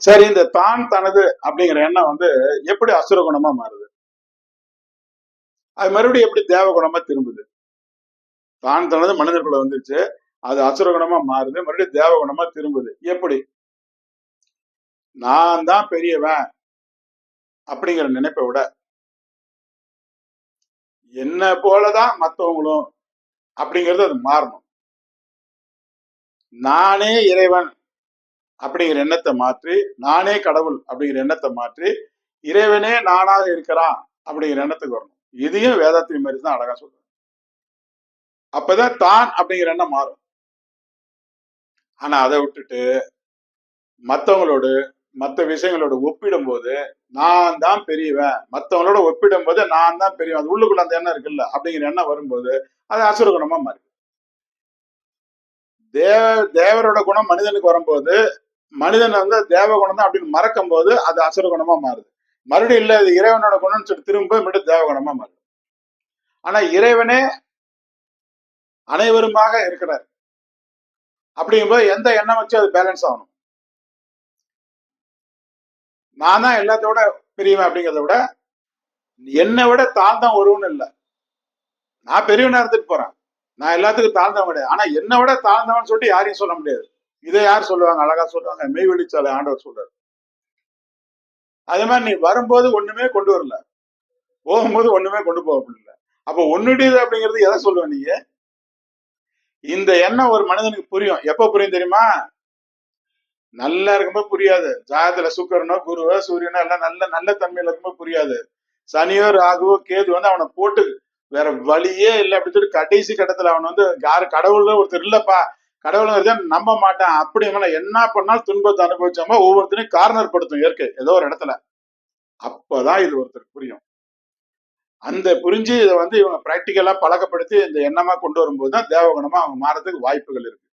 சரி, இந்த தான் தனது அப்படிங்கிற எண்ணம் எப்படி அசுர குணமா மாறுது? அது மறுபடியும் எப்படி தேவ குணமா திரும்புது? தான் தனது மனிதர்குள்ள வந்துருச்சு. அது அசுர குணமா மாறுது. மறுபடியும் தேவ குணமா திரும்புது. எப்படி? நான் தான் பெரியவன் அப்படிங்கிற நினைப்பை விட, என்ன போலதான் மத்தவங்களும் அப்படிங்கிறது அது மாறணும். நானே இறைவன் அப்படிங்கிற எண்ணத்தை மாற்றி, நானே கடவுள் அப்படிங்கிற எண்ணத்தை மாற்றி, இறைவனே நானாக இருக்கிறான் அப்படிங்கிற எண்ணத்துக்கு வரணும். இதையும் வேதத்தின் மாதிரி தான் அழகா சொல்றேன். அப்பதான் தான் அப்படிங்கிற எண்ணம் மாறும். ஆனா அதை விட்டுட்டு மத்தவங்களோடு மற்ற விஷயங்களோட ஒப்பிடும் போது நான் தான் பெரியவன், மத்தவங்களோட ஒப்பிடும் போது நான் தான் பெரியவன், அது உள்ளுக்குள்ள அந்த எண்ணம் இருக்குல்ல அப்படிங்கிற எண்ணம் வரும்போது அது அசுர குணமா மாறி. தேவரோட குணம் மனிதனுக்கு வரும்போது மனிதன் தேவ குணம் தான் அப்படின்னு மறக்கும் போது அது அசுர குணமா மாறுது. மறுபடியும் இல்ல இது இறைவனோட குணம்னு சொல்லி திரும்ப மீண்டும் தேவ குணமா மாறுது. ஆனா இறைவனே அனைவருமாக இருக்கிறார் அப்படிங்கும்போது எந்த எண்ணம் வச்சு அது பேலன்ஸ் ஆகணும். நான் தான் எல்லாத்தோட பெரியவன் அப்படிங்கிறத விட என்னை விட தாழ்ந்தான் ஒருவன் இல்லை. நான் பெரியவனா இருந்துட்டு போறேன், நான் எல்லாத்துக்கும் தாழ்ந்தவன் கிடையாது. ஆனா என்னை விட தாழ்ந்தவன் சொல்லிட்டு யாரையும் சொல்ல முடியாது. இதை யார் சொல்லுவாங்க? அழகா சொல்லுவாங்க, மெய்வெளிச்சாலை ஆண்டவர் சொல்றாரு. அதே மாதிரி நீ வரும்போது ஒண்ணுமே கொண்டு வரல, போகும்போது ஒண்ணுமே கொண்டு போக முடியல. அப்ப ஒன்னுடையது அப்படிங்கிறது எதை சொல்லுவ நீங்க? இந்த எண்ணம் ஒரு மனிதனுக்கு புரியும். எப்ப புரியும் தெரியுமா? நல்லா இருக்கும்போது புரியாது. ஜாதத்துல சுக்கரனோ குருவோ சூரியனோ எல்லாம் நல்ல நல்ல தன்மையில இருக்கும்போது புரியாது. சனியோ ராகுவோ கேது அவனை போட்டு வேற வழியே இல்லை அப்படின்னு சொல்லி கடைசி கட்டத்துல அவன் யாரு கடவுள்ல ஒருத்தர் இல்லப்பா, கடவுள் நம்ப மாட்டான் அப்படி என்ன பண்ணாலும் துன்பத்தை அனுபவிச்சாம ஒவ்வொருத்தரையும் கார்னர் படுத்தும் இயற்கை ஏதோ ஒரு இடத்துல. அப்பதான் இது ஒருத்தருக்கு புரியும். அந்த புரிஞ்சு இதை இவங்க பிராக்டிக்கலா பழக்கப்படுத்தி இந்த எண்ணமா கொண்டு வரும்போது தான் தேவகுணமா அவங்க மாறதுக்கு வாய்ப்புகள் இருக்கு.